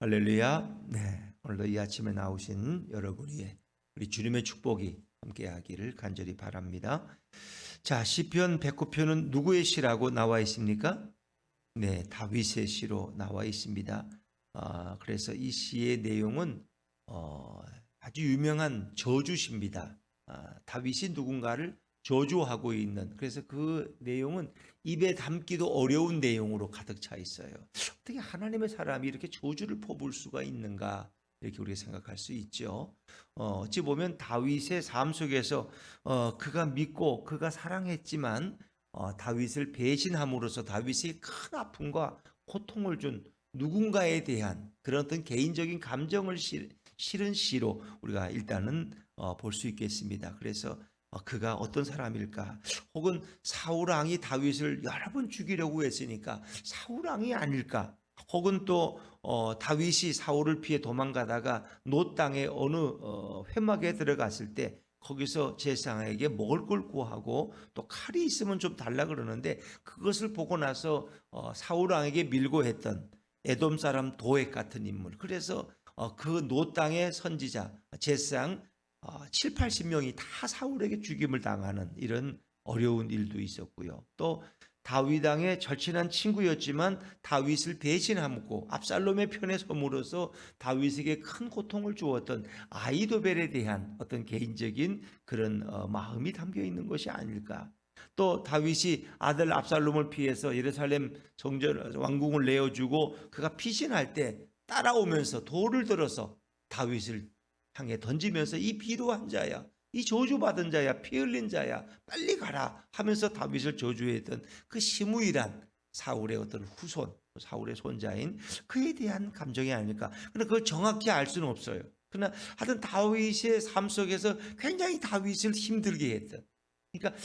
할렐루야. 네, 오늘도 이 아침에 나오신 여러분이 우리 주님의 축복이 함께하기를 간절히 바랍니다. 자, 시편 109편은 누구의 시라고 나와 있습니까? 네, 다윗의 시로 나와 있습니다. 그래서 이 시의 내용은 아주 유명한 저주시입니다. 다윗이 누군가를 저주하고 있는, 그래서 그 내용은 입에 담기도 어려운 내용으로 가득 차 있어요. 어떻게 하나님의 사람이 이렇게 저주를 퍼부을 수가 있는가, 이렇게 우리가 생각할 수 있죠. 어찌 보면 다윗의 삶 속에서 그가 믿고 그가 사랑했지만 다윗을 배신함으로써 다윗이 큰 아픔과 고통을 준 누군가에 대한 그런 어떤 개인적인 감정을 실은 시로 우리가 일단은 볼 수 있겠습니다. 그래서 그가 어떤 사람일까? 혹은 사울 왕이 다윗을 여러 번 죽이려고 했으니까 사울 왕이 아닐까? 혹은 또 다윗이 사울을 피해 도망가다가 노 땅의 어느 회막에 들어갔을 때 거기서 제사장에게 먹을 걸 구하고 또 칼이 있으면 좀 달라 그러는데 그것을 보고 나서 사울 왕에게 밀고 했던 에돔 사람 도액 같은 인물. 그래서 그 노 땅의 선지자 제사장 7, 80명이 다 사울에게 죽임을 당하는 이런 어려운 일도 있었고요. 또 다윗 왕의 절친한 친구였지만 다윗을 배신하고 압살롬의 편에 서므로서 다윗에게 큰 고통을 주었던 아이도벨에 대한 어떤 개인적인 그런 마음이 담겨 있는 것이 아닐까. 또 다윗이 아들 압살롬을 피해서 예루살렘 성전 왕궁을 내어주고 그가 피신할 때 따라오면서 돌을 들어서 다윗을 향해 던지면서 이 비루한 자야, 이 저주받은 자야, 피 흘린 자야, 빨리 가라 하면서 다윗을 저주했던 그 시므이란 사울의 어떤 후손, 사울의 손자인 그에 대한 감정이 아닐까. 그러나 그걸 정확히 알 수는 없어요. 그러나 하여튼 다윗의 삶 속에서 굉장히 다윗을 힘들게 했던, 그러니까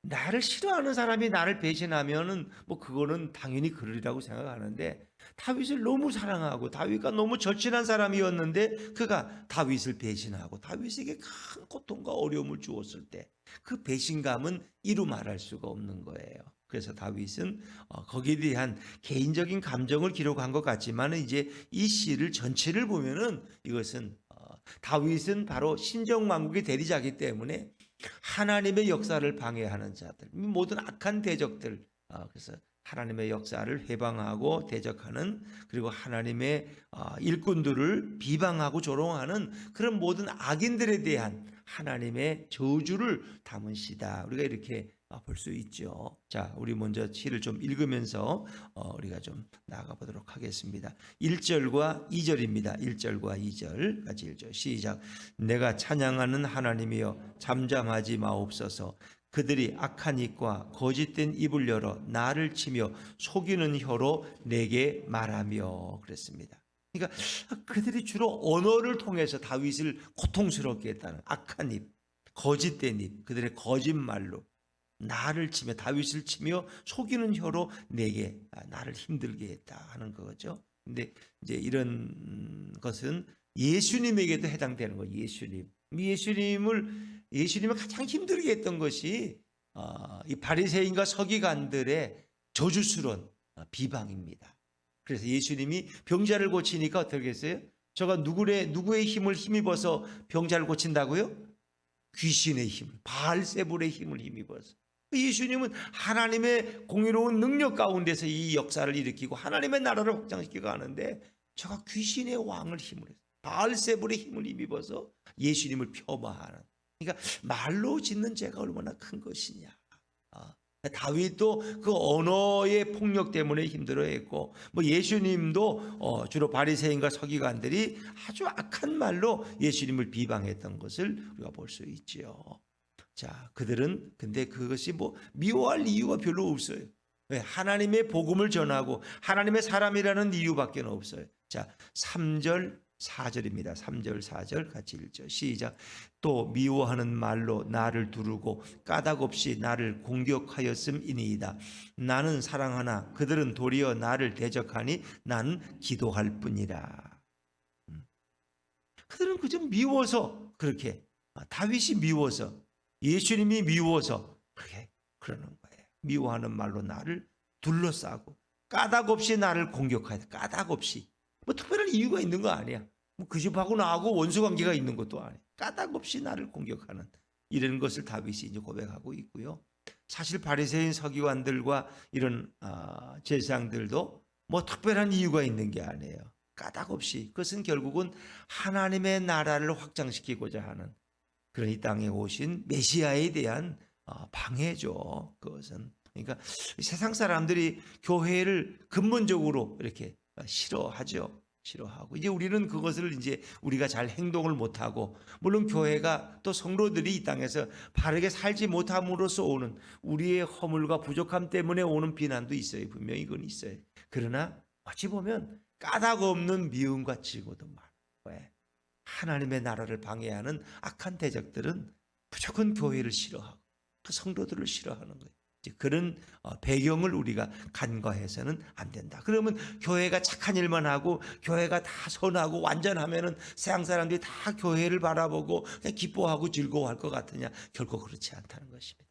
나를 싫어하는 사람이 나를 배신하면은 뭐 그거는 당연히 그러리라고 생각하는데, 다윗을 너무 사랑하고 다윗과 너무 절친한 사람이었는데 그가 다윗을 배신하고 다윗에게 큰 고통과 어려움을 주었을 때 그 배신감은 이루 말할 수가 없는 거예요. 그래서 다윗은 거기에 대한 개인적인 감정을 기록한 것 같지만 이제 이 시를 전체를 보면은 이것은 다윗은 바로 신정왕국의 대리자이기 때문에 하나님의 역사를 방해하는 자들, 모든 악한 대적들, 그래서 하나님의 역사를 회방하고 대적하는, 그리고 하나님의 일꾼들을 비방하고 조롱하는 그런 모든 악인들에 대한 하나님의 저주를 담은 시다. 우리가 이렇게 볼 수 있죠. 자, 우리 먼저 시를 좀 읽으면서 우리가 좀 나아가 보도록 하겠습니다. 1절과 2절입니다. 1절과 2절 같이 읽죠. 시작. 내가 찬양하는 하나님이여 잠잠하지 마옵소서. 그들이 악한 입과 거짓된 입을 열어 나를 치며 속이는 혀로 내게 말하며, 그랬습니다. 그러니까 그들이 주로 언어를 통해서 다윗을 고통스럽게 했다는, 악한 입, 거짓된 입, 그들의 거짓말로 나를 치며, 다윗을 치며 속이는 혀로 내게 나를 힘들게 했다 하는 거죠. 근데 이제 이런 것은 예수님에게도 해당되는 거예요. 예수님을 가장 힘들게 했던 것이 이 바리새인과 서기관들의 저주스러운 비방입니다. 그래서 예수님이 병자를 고치니까 어떻게 했어요? 저가 누구의 힘을 힘입어서 병자를 고친다고요? 귀신의 힘을, 바알세불의 힘을 힘입어서. 예수님은 하나님의 공의로운 능력 가운데서 이 역사를 일으키고 하나님의 나라를 확장시키고 하는데 저가 귀신의 왕을 힘을 해서, 바알세불의 힘을 힘입어서 예수님을 폄하하는, 그러니까 말로 짓는 죄가 얼마나 큰 것이냐. 다윗도 그 언어의 폭력 때문에 힘들어했고, 뭐 예수님도 주로 바리새인과 서기관들이 아주 악한 말로 예수님을 비방했던 것을 우리가 볼 수 있지요. 자, 그들은 근데 그것이 뭐 미워할 이유가 별로 없어요. 왜? 하나님의 복음을 전하고 하나님의 사람이라는 이유밖에 없어요. 자, 3절 4절입니다. 3절 4절 같이 읽죠. 시작. 또 미워하는 말로 나를 두르고 까닭없이 나를 공격하였음이니이다. 나는 사랑하나 그들은 도리어 나를 대적하니 나는 기도할 뿐이라. 그들은 그저 미워서 그렇게, 다윗이 미워서, 예수님이 미워서 그렇게 그러는 거예요. 미워하는 말로 나를 둘러싸고 까닭없이 나를 공격하여, 까닭없이 뭐 특별한 이유가 있는 거 아니야. 뭐 그 집하고 나하고 원수 관계가 있는 것도 아니야. 까닭없이 나를 공격하는 이런 것을 다윗이 이제 고백하고 있고요. 사실 바리새인 서기관들과 이런 제사장들도 뭐 특별한 이유가 있는 게 아니에요. 까닭없이 그것은 결국은 하나님의 나라를 확장시키고자 하는 그런 이 땅에 오신 메시아에 대한 방해죠. 그것은 그러니까 세상 사람들이 교회를 근본적으로 이렇게 싫어하죠. 싫어하고 이제 우리는 그것을 이제 우리가 잘 행동을 못하고 물론 교회가 또 성도들이 이 땅에서 바르게 살지 못함으로써 오는 우리의 허물과 부족함 때문에 오는 비난도 있어요. 분명히 그건 있어요. 그러나 어찌 보면 까닭 없는 미움과 증오도 많아요. 왜? 하나님의 나라를 방해하는 악한 대적들은 무조건 교회를 싫어하고 그 성도들을 싫어하는 거예요. 그런 배경을 우리가 간과해서는 안 된다. 그러면 교회가 착한 일만 하고 교회가 다 선하고 완전하면은 세상 사람들이 다 교회를 바라보고 그냥 기뻐하고 즐거워할 것 같으냐? 결코 그렇지 않다는 것입니다.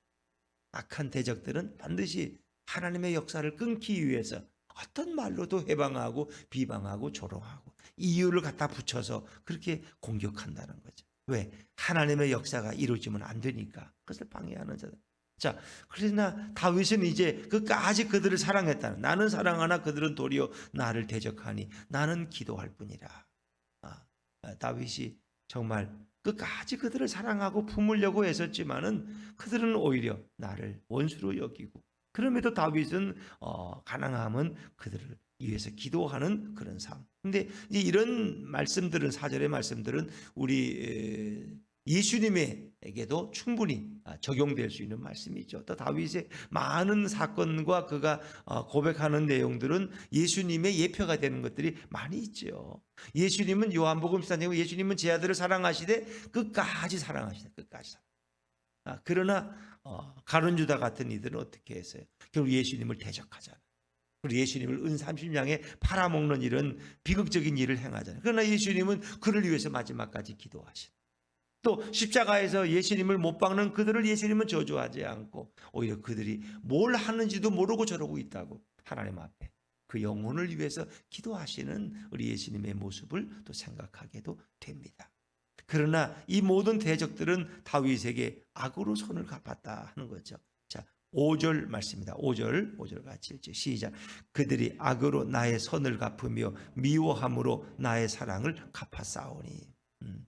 악한 대적들은 반드시 하나님의 역사를 끊기 위해서 어떤 말로도 해방하고 비방하고 조롱하고 이유를 갖다 붙여서 그렇게 공격한다는 거죠. 왜? 하나님의 역사가 이루어지면 안 되니까 그것을 방해하는 자들. 자, 그러나 다윗은 이제 끝까지 그들을 사랑했다는, 나는 사랑하나 그들은 도리어 나를 대적하니 나는 기도할 뿐이라. 다윗이 정말 끝까지 그들을 사랑하고 품으려고 애썼지만은 그들은 오히려 나를 원수로 여기고, 그럼에도 다윗은 가능하면 그들을 위해서 기도하는 그런 삶. 근데 이제 이런 말씀들은, 사절의 말씀들은 우리 예수님에게도 충분히 적용될 수 있는 말씀이죠. 또 다윗의 많은 사건과 그가 고백하는 내용들은 예수님의 예표가 되는 것들이 많이 있죠. 예수님은 요한복음 14장에 예수님은 제 아들을 사랑하시되 끝까지 사랑하시다. 끝까지 사랑. 그러나 가룟 유다 같은 이들은 어떻게 했어요? 결국 예수님을 대적하잖아요. 그리고 예수님을 은 30냥에 팔아먹는 이런 비극적인 일을 행하잖아요. 그러나 예수님은 그를 위해서 마지막까지 기도하신. 또 십자가에서 예수님을 못 박는 그들을 예수님은 저주하지 않고 오히려 그들이 뭘 하는지도 모르고 저러고 있다고 하나님 앞에 그 영혼을 위해서 기도하시는 우리 예수님의 모습을 또 생각하게도 됩니다. 그러나 이 모든 대적들은 다윗에게 악으로 손을 갚았다 하는 거죠. 자, 5절 말씀입니다. 5절 같이 읽죠. 시작. 그들이 악으로 나의 선을 갚으며 미워함으로 나의 사랑을 갚았사오니.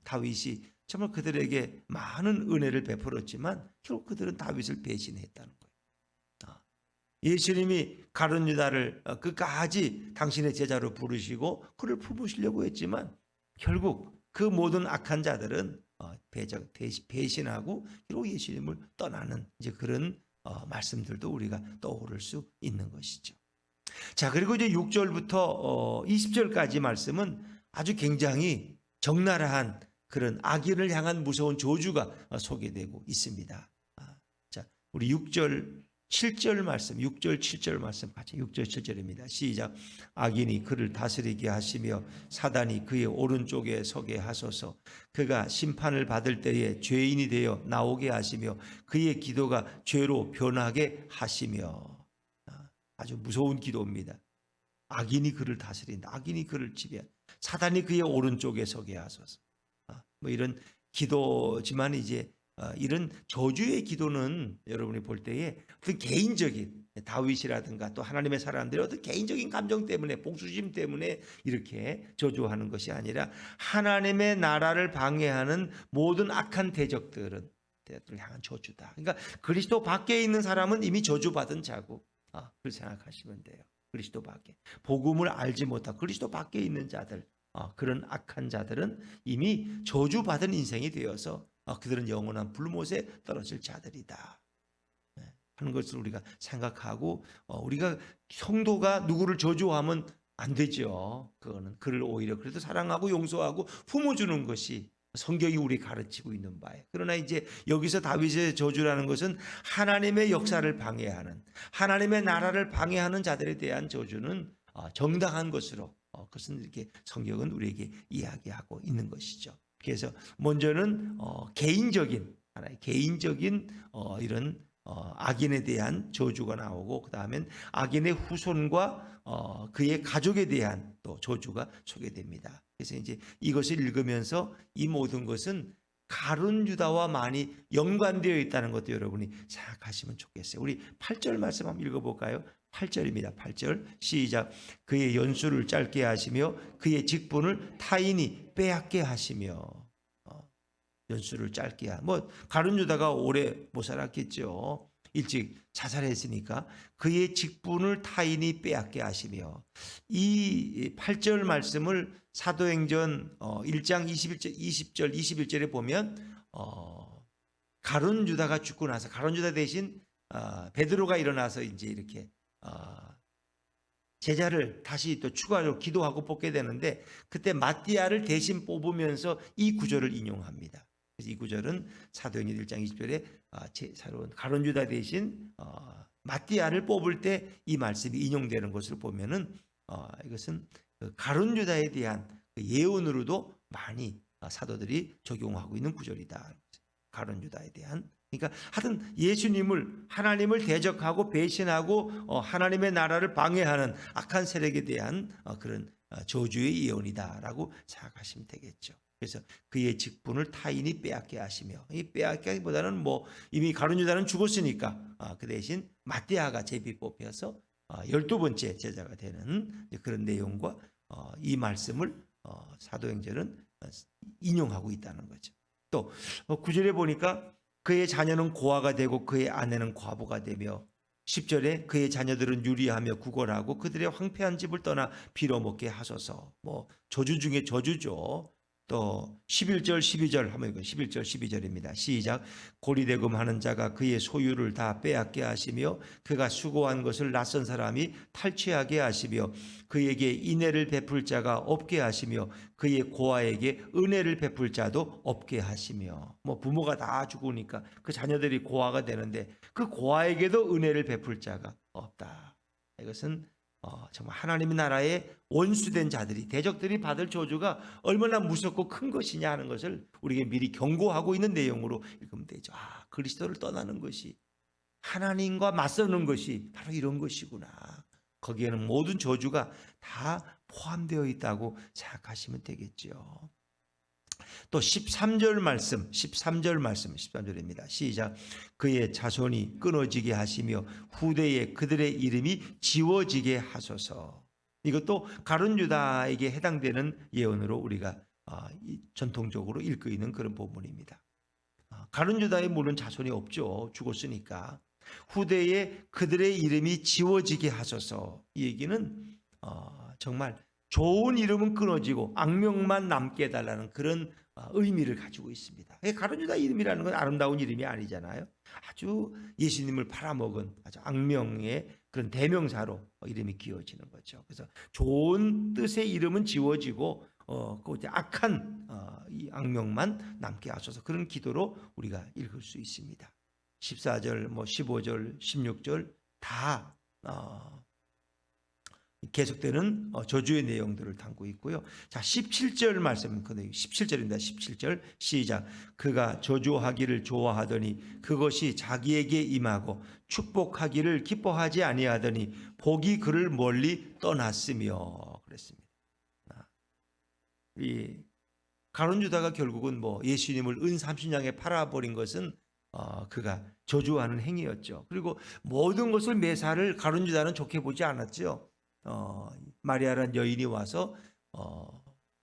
다윗이 정말 그들에게 많은 은혜를 베풀었지만 결국 그들은 다윗을 배신했다는 거예요. 예수님이 가룟 유다를 끝까지 당신의 제자로 부르시고 그를 품으시려고 했지만 결국 그 모든 악한 자들은 배신하고 결국 예수님을 떠나는 이제 그런 말씀들도 우리가 떠오를 수 있는 것이죠. 자, 그리고 이제 6절부터 20절까지 말씀은 아주 굉장히 적나라한 그런 악인을 향한 무서운 저주가 소개되고 있습니다. 자, 우리 6절 7절 말씀, 6절 7절 말씀 같이 6절 7절입니다. 시작. 악인이 그를 다스리게 하시며 사단이 그의 오른쪽에 서게 하소서. 그가 심판을 받을 때에 죄인이 되어 나오게 하시며 그의 기도가 죄로 변하게 하시며. 아주 무서운 기도입니다. 악인이 그를 다스린다. 악인이 그를 지배한다. 사단이 그의 오른쪽에 서게 하소서. 뭐 이런 기도지만 이제 이런 저주의 기도는 여러분이 볼 때에 어떤 개인적인 다윗이라든가 또 하나님의 사람들의 어떤 개인적인 감정 때문에 복수심 때문에 이렇게 저주하는 것이 아니라 하나님의 나라를 방해하는 모든 악한 대적들을 향한 저주다. 그러니까 그리스도 밖에 있는 사람은 이미 저주받은 자고 그걸 생각하시면 돼요. 그리스도 밖에 복음을 알지 못하고 그리스도 밖에 있는 자들 그런 악한 자들은 이미 저주받은 인생이 되어서 그들은 영원한 불못에 떨어질 자들이다 하는 것을 우리가 생각하고 우리가 성도가 누구를 저주하면 안 되죠. 그거는 그를 오히려 그래도 사랑하고 용서하고 품어주는 것이 성경이 우리 가르치고 있는 바예요. 그러나 이제 여기서 다윗의 저주라는 것은 하나님의 역사를 방해하는 하나님의 나라를 방해하는 자들에 대한 저주는 정당한 것으로 그것은 이렇게 성경은 우리에게 이야기하고 있는 것이죠. 그래서 먼저는 개인적인 하나의 개인적인 이런 악인에 대한 저주가 나오고 그 다음엔 악인의 후손과 그의 가족에 대한 또 저주가 소개됩니다. 그래서 이제 이것을 읽으면서 이 모든 것은 가룟 유다와 많이 연관되어 있다는 것도 여러분이 생각하시면 좋겠어요. 우리 8절 말씀 한번 읽어볼까요? 8절입니다. 8절 시작. 그의 연수를 짧게 하시며 그의 직분을 타인이 빼앗게 하시며. 연수를 짧게 뭐 가룟 유다가 오래 못 살았겠죠. 일찍 자살했으니까 그의 직분을 타인이 빼앗게 하시며. 이 8절 말씀을 사도행전 1장 20절 21절에 보면 가룟 유다가 죽고 나서 가룟 유다 대신 베드로가 일어나서 이제 이렇게 제자를 다시 또 추가로 기도하고 뽑게 되는데 그때 마띠아를 대신 뽑으면서 이 구절을 인용합니다. 그래서 이 구절은 사도행전 1장 20절에 새로운 가룟 유다 대신 마띠아를 뽑을 때 이 말씀이 인용되는 것을 보면은 이것은 가룟 유다에 대한 예언으로도 많이 사도들이 적용하고 있는 구절이다. 가룟 유다에 대한. 그러니까 하여튼 예수님을 하나님을 대적하고 배신하고 하나님의 나라를 방해하는 악한 세력에 대한 그런 저주의 예언이다라고 생각하시면 되겠죠. 그래서 그의 직분을 타인이 빼앗게 하시며, 이 빼앗기보다는 뭐 이미 가룟 유다는 죽었으니까 그 대신 마띠아가 제비 뽑혀서 12번째 제자가 되는 그런 내용과 이 말씀을 사도행전은 인용하고 있다는 거죠. 또 9절에 보니까 그의 자녀는 고아가 되고 그의 아내는 과부가 되며 10절에 그의 자녀들은 유리하며 구걸하고 그들의 황폐한 집을 떠나 빌어먹게 하소서. 뭐 저주 중에 저주죠. 또 11절 12절 한번 읽어요. 11절 12절입니다. 시작. 고리대금 하는 자가 그의 소유를 다 빼앗게 하시며 그가 수고한 것을 낯선 사람이 탈취하게 하시며 그에게 인애를 베풀 자가 없게 하시며 그의 고아에게 은혜를 베풀 자도 없게 하시며. 뭐 부모가 다 죽으니까 그 자녀들이 고아가 되는데 그 고아에게도 은혜를 베풀 자가 없다. 이것은 정말 하나님의 나라의 원수된 자들이 대적들이 받을 저주가 얼마나 무섭고 큰 것이냐 하는 것을 우리에게 미리 경고하고 있는 내용으로 읽으면 되죠. 그리스도를 떠나는 것이, 하나님과 맞서는 것이 바로 이런 것이구나. 거기에는 모든 저주가 다 포함되어 있다고 생각하시면 되겠죠. 또 13절 말씀 13절입니다. 시작. 그의 자손이 끊어지게 하시며 후대에 그들의 이름이 지워지게 하소서. 이것도 가룟 유다에게 해당되는 예언으로 우리가 전통적으로 읽고 있는 그런 본문입니다. 가룟 유다에 물론 자손이 없죠. 죽었으니까. 후대에 그들의 이름이 지워지게 하소서. 이 얘기는 정말 좋은 이름은 끊어지고 악명만 남게 해달라는 그런 의미를 가지고 있습니다. 가룟 유다 이름이라는 건 아름다운 이름이 아니잖아요. 아주 예수님을 팔아먹은 아주 악명의 그런 대명사로 이름이 기어지는 거죠. 그래서 좋은 뜻의 이름은 지워지고 그 악한 이 악명만 남게 하소서. 그런 기도로 우리가 읽을 수 있습니다. 14절, 15절, 16절 다 계속되는 저주의 내용들을 담고 있고요. 자, 17절 말씀, 17절입니다. 17절 시작. 그가 저주하기를 좋아하더니 그것이 자기에게 임하고 축복하기를 기뻐하지 아니하더니 복이 그를 멀리 떠났으며 그랬습니다. 이 가룟 유다가 결국은 예수님을 은 30냥에 팔아버린 것은 그가 저주하는 행위였죠. 그리고 모든 것을 매사를 가룟 유다는 좋게 보지 않았죠. 마리아란 여인이 와서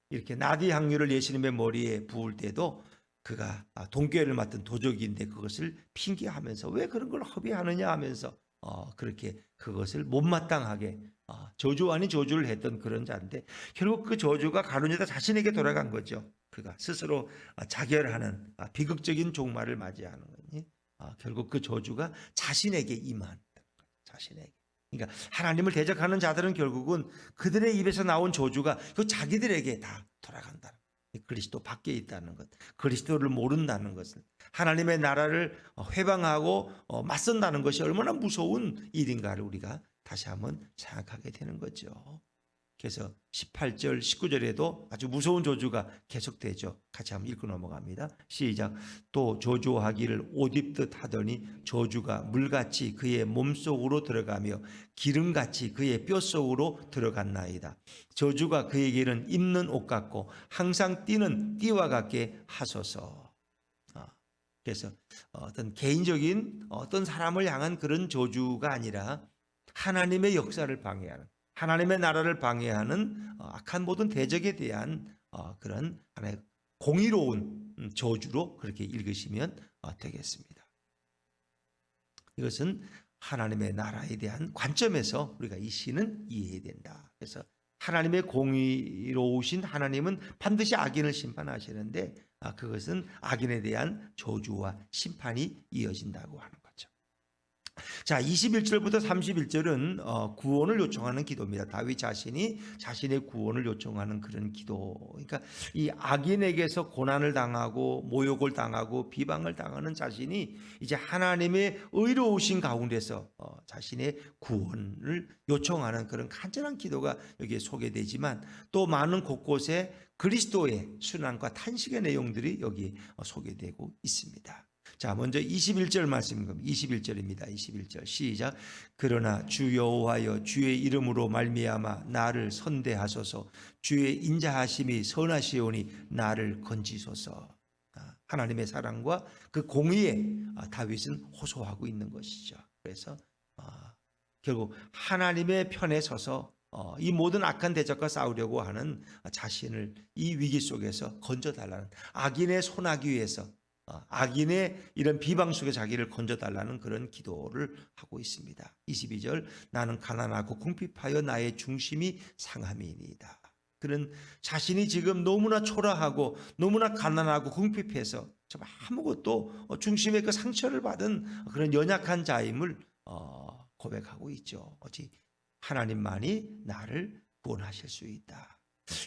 이렇게 나디 향유를 예수님의 머리에 부을 때도 그가 동교회를 맡은 도적인데 그것을 핑계하면서 왜 그런 걸 허비하느냐 하면서 그렇게 그것을 못마땅하게 저주 아닌 저주를 했던 그런 자인데 결국 그 저주가 가룟 유다 자신에게 돌아간 거죠. 그가 스스로 자결하는 비극적인 종말을 맞이하는 거니 결국 그 저주가 자신에게 임한 자신에게. 그러니까 하나님을 대적하는 자들은 결국은 그들의 입에서 나온 저주가 그 자기들에게 다 돌아간다. 그리스도 밖에 있다는 것, 그리스도를 모른다는 것은 하나님의 나라를 회방하고 맞선다는 것이 얼마나 무서운 일인가를 우리가 다시 한번 생각하게 되는 거죠. 그래서 18절, 19절에도 아주 무서운 저주가 계속되죠. 같이 한번 읽고 넘어갑니다. 시작. 또 저주하기를 옷 입듯 하더니 저주가 물같이 그의 몸속으로 들어가며 기름같이 그의 뼛속으로 들어갔나이다. 저주가 그에게는 입는 옷 같고 항상 뛰는 띠와 같게 하소서. 그래서 어떤 개인적인 어떤 사람을 향한 그런 저주가 아니라 하나님의 역사를 방해하는, 하나님의 나라를 방해하는 악한 모든 대적에 대한 그런 하나의 공의로운 저주로 그렇게 읽으시면 되겠습니다. 이것은 하나님의 나라에 대한 관점에서 우리가 이 시는 이해해야 된다. 그래서 하나님의 공의로우신 하나님은 반드시 악인을 심판하시는데 그것은 악인에 대한 저주와 심판이 이어진다고 하는 거죠. 자, 21절부터 31절은 구원을 요청하는 기도입니다. 다윗 자신이 자신의 구원을 요청하는 그런 기도. 그러니까 이 악인에게서 고난을 당하고 모욕을 당하고 비방을 당하는 자신이 이제 하나님의 의로우신 가운데서 자신의 구원을 요청하는 그런 간절한 기도가 여기에 소개되지만 또 많은 곳곳에 그리스도의 순환과 탄식의 내용들이 여기에 소개되고 있습니다. 자, 먼저 21절 말씀입니다. 21절입니다. 21절 시작. 그러나 주 여호와여 주의 이름으로 말미암아 나를 선대하소서. 주의 인자하심이 선하시오니 나를 건지소서. 하나님의 사랑과 그 공의에 다윗은 호소하고 있는 것이죠. 그래서 결국 하나님의 편에 서서 이 모든 악한 대적과 싸우려고 하는 자신을 이 위기 속에서 건져달라는, 악인의 손아귀 위에서 악인의 이런 비방 속에 자기를 건져달라는 그런 기도를 하고 있습니다. 22절 나는 가난하고 궁핍하여 나의 중심이 상함이니이다. 그런 자신이 지금 너무나 초라하고 너무나 가난하고 궁핍해서 정말 아무것도 중심의 그 상처를 받은 그런 연약한 자임을 고백하고 있죠. 오직 하나님만이 나를 구원하실 수 있다.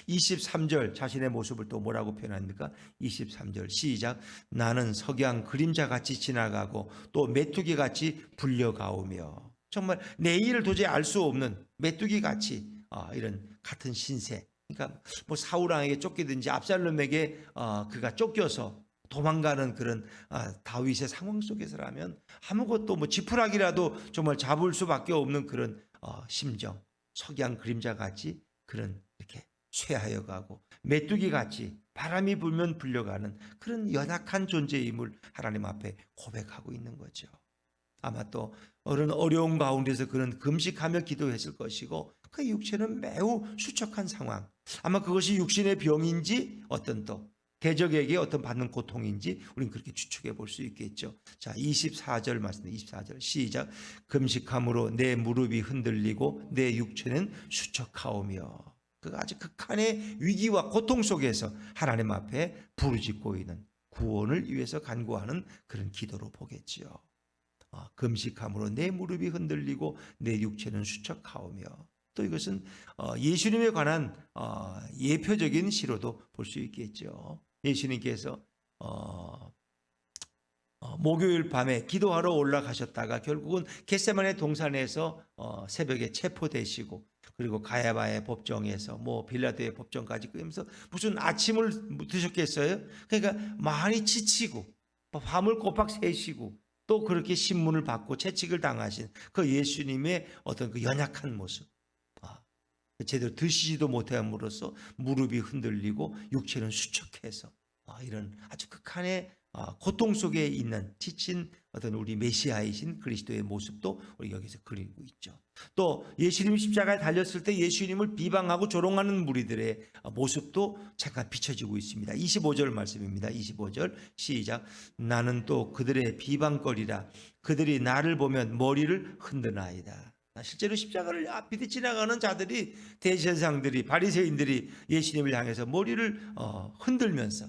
23절 자신의 모습을 또 뭐라고 표현합니까? 23절 시작. 나는 석양 그림자같이 지나가고 또 메뚜기같이 불려가오며. 정말 내일을 도저히 알 수 없는 메뚜기같이 이런 같은 신세. 그러니까 뭐 사울왕에게 쫓기든지 압살롬에게 그가 쫓겨서 도망가는 그런 다윗의 상황 속에서라면 아무것도 뭐 지푸라기라도 정말 잡을 수밖에 없는 그런 심정. 석양 그림자같이 그런 이렇게 쇠하여 가고 메뚜기같이 바람이 불면 불려가는 그런 연약한 존재임을 하나님 앞에 고백하고 있는 거죠. 아마 또 어려운 가운데서 그런 금식하며 기도했을 것이고 그 육체는 매우 수척한 상황. 아마 그것이 육신의 병인지 어떤 또 대적에게 어떤 받는 고통인지 우리는 그렇게 추측해 볼 수 있겠죠. 자, 24절 말씀입니다. 24절 시작. 금식함으로 내 무릎이 흔들리고 내 육체는 수척하오며. 그가 아주 극한의 위기와 고통 속에서 하나님 앞에 부르짖고 있는, 구원을 위해서 간구하는 그런 기도로 보겠지요. 금식함으로 내 무릎이 흔들리고 내 육체는 수척하오며. 또 이것은 예수님에 관한 예표적인 시로도 볼 수 있겠죠. 예수님께서 목요일 밤에 기도하러 올라가셨다가 결국은 겟세마네 동산에서 새벽에 체포되시고, 그리고 가야바의 법정에서 뭐 빌라도의 법정까지 끄면서 무슨 아침을 드셨겠어요? 그러니까 많이 지치고 밤을 꼬박 새시고 또 그렇게 신문을 받고 채찍을 당하신 그 예수님의 어떤 그 연약한 모습, 제대로 드시지도 못함으로써 무릎이 흔들리고 육체는 수척해서 이런 아주 극한의 고통 속에 있는 지친 어떤 우리 메시아이신 그리스도의 모습도 우리 여기서 그리고 있죠. 또 예수님이 십자가에 달렸을 때 예수님을 비방하고 조롱하는 무리들의 모습도 잠깐 비춰지고 있습니다. 25절 말씀입니다. 25절 시작. 나는 또 그들의 비방거리라. 그들이 나를 보면 머리를 흔드나이다. 실제로 십자가를 앞에 지나가는 자들이, 대제사장들이, 바리새인들이 예수님을 향해서 머리를 흔들면서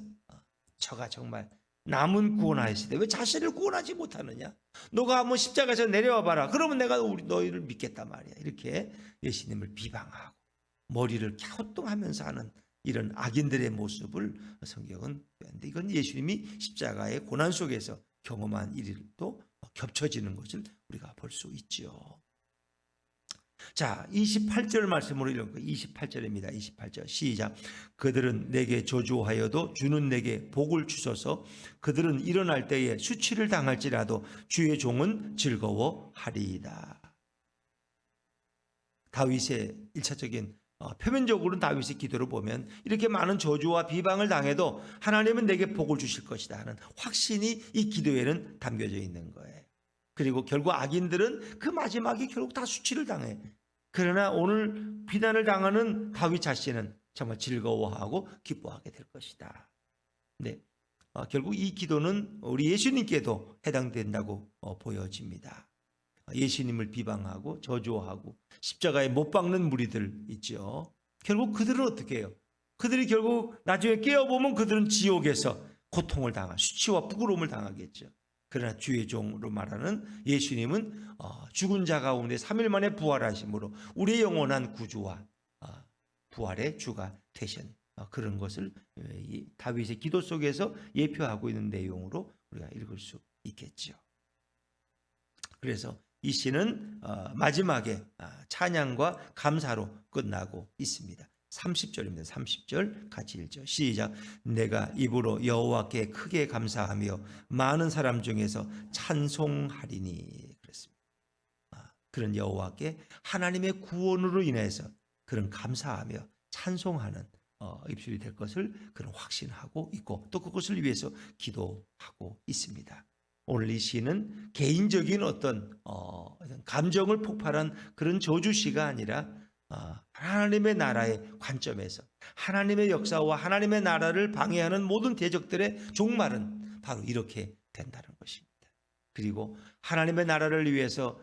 저가 정말 남은 구원하였을 때 왜 자신을 구원하지 못하느냐? 너가 한번 십자가에서 내려와 봐라. 그러면 내가 너희를 믿겠단 말이야. 이렇게 예수님을 비방하고 머리를 갸우뚱하면서 하는 이런 악인들의 모습을 성경은, 이건 예수님이 십자가의 고난 속에서 경험한 일도 겹쳐지는 것을 우리가 볼 수 있죠. 자, 28절 말씀으로 읽을게요. 28절입니다. 28절 시작. 그들은 내게 저주하여도 주는 내게 복을 주소서. 그들은 일어날 때에 수치를 당할지라도 주의 종은 즐거워하리이다. 다윗의 1차적인 표면적으로는 다윗의 기도를 보면 이렇게 많은 저주와 비방을 당해도 하나님은 내게 복을 주실 것이다 하는 확신이 이 기도에는 담겨져 있는 거예요. 그리고 결국 악인들은 그 마지막에 결국 다 수치를 당해. 그러나 오늘 비난을 당하는 다윗 자신은 정말 즐거워하고 기뻐하게 될 것이다. 네, 결국 이 기도는 우리 예수님께도 해당된다고 보여집니다. 예수님을 비방하고 저주하고 십자가에 못 박는 무리들 있죠. 결국 그들은 어떻게 해요? 그들이 결국 나중에 깨어보면 그들은 지옥에서 고통을 당한 수치와 부끄러움을 당하겠죠. 그러나 주의 종으로 말하는 예수님은 죽은 자 가운데 3일 만에 부활하심으로 우리의 영원한 구주와 부활의 주가 되신 그런 것을 다윗의 기도 속에서 예표하고 있는 내용으로 우리가 읽을 수 있겠죠. 그래서 이 시는 마지막에 찬양과 감사로 끝나고 있습니다. 30절입니다. 30절 같이 읽죠. 시작. 내가 입으로 여호와께 크게 감사하며 많은 사람 중에서 찬송하리니. 그랬습니다. 그런 여호와께 하나님의 구원으로 인해서 그런 감사하며 찬송하는 입술이 될 것을 그런 확신하고 있고 또 그것을 위해서 기도하고 있습니다. 오늘 이 시는 개인적인 어떤 감정을 폭발한 그런 저주시가 아니라 하나님의 나라의 관점에서 하나님의 역사와 하나님의 나라를 방해하는 모든 대적들의 종말은 바로 이렇게 된다는 것입니다. 그리고 하나님의 나라를 위해서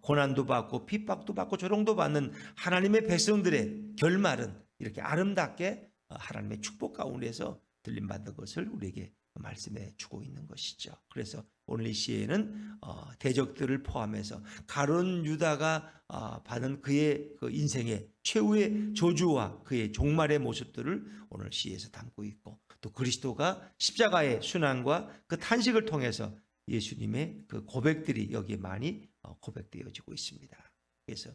고난도 받고 핍박도 받고 조롱도 받는 하나님의 백성들의 결말은 이렇게 아름답게 하나님의 축복 가운데서 들림받는 것을 우리에게 말씀해 주고 있는 것이죠. 그래서 오늘 이 시에는 대적들을 포함해서 가룟 유다가 받은 그의 그 인생의 최후의 저주와 그의 종말의 모습들을 오늘 시에서 담고 있고 또 그리스도가 십자가의 순환과 그 탄식을 통해서 예수님의 그 고백들이 여기에 많이 고백되어지고 있습니다. 그래서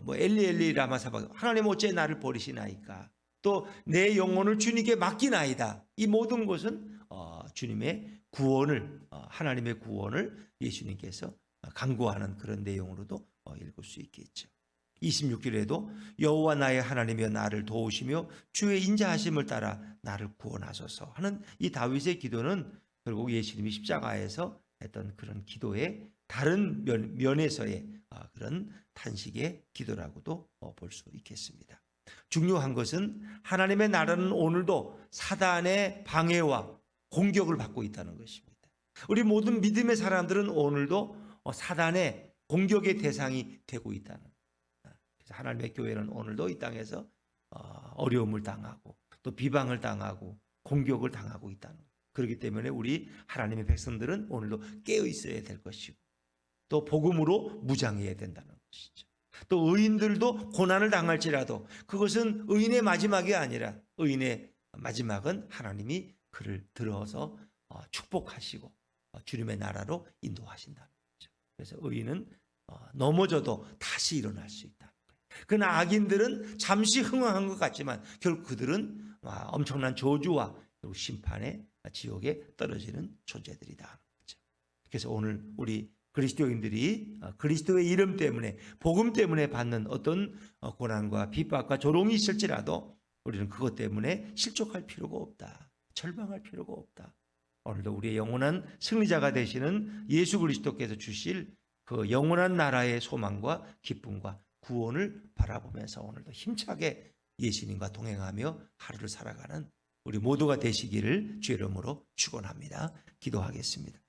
뭐 엘리 엘리 라마 사박 하나님 어째 나를 버리시나이까 또 내 영혼을 주님께 맡기나이다. 이 모든 것은 주님의 구원을 하나님의 구원을 예수님께서 간구하는 그런 내용으로도 읽을 수 있겠죠. 26절에도 여호와 나의 하나님이여 나를 도우시며 주의 인자하심을 따라 나를 구원하소서 하는 이 다윗의 기도는 결국 예수님이 십자가에서 했던 그런 기도의 다른 면에서의 그런 탄식의 기도라고도 볼 수 있겠습니다. 중요한 것은 하나님의 나라는 오늘도 사단의 방해와 공격을 받고 있다는 것입니다. 우리 모든 믿음의 사람들은 오늘도 사단의 공격의 대상이 되고 있다는 거예요. 그래서 하나님의 교회는 오늘도 이 땅에서 어려움을 당하고 또 비방을 당하고 공격을 당하고 있다는 거예요. 그렇기 때문에 우리 하나님의 백성들은 오늘도 깨어 있어야 될 것이고 또 복음으로 무장해야 된다는 것이죠. 또 의인들도 고난을 당할지라도 그것은 의인의 마지막이 아니라 의인의 마지막은 하나님이 그를 들어서 축복하시고 주님의 나라로 인도하신다는 거죠. 그래서 의인은 넘어져도 다시 일어날 수 있다. 그러나 악인들은 잠시 흥황한 것 같지만 결국 그들은 엄청난 저주와 심판의 지옥에 떨어지는 존재들이다. 그래서 오늘 우리 그리스도인들이 그리스도의 이름 때문에 복음 때문에 받는 어떤 고난과 핍박과 조롱이 있을지라도 우리는 그것 때문에 실족할 필요가 없다. 절망할 필요가 없다. 오늘도 우리의 영원한 승리자가 되시는 예수 그리스도께서 주실 그 영원한 나라의 소망과 기쁨과 구원을 바라보면서 오늘도 힘차게 예수님과 동행하며 하루를 살아가는 우리 모두가 되시기를 주의 이름으로 축원합니다. 기도하겠습니다.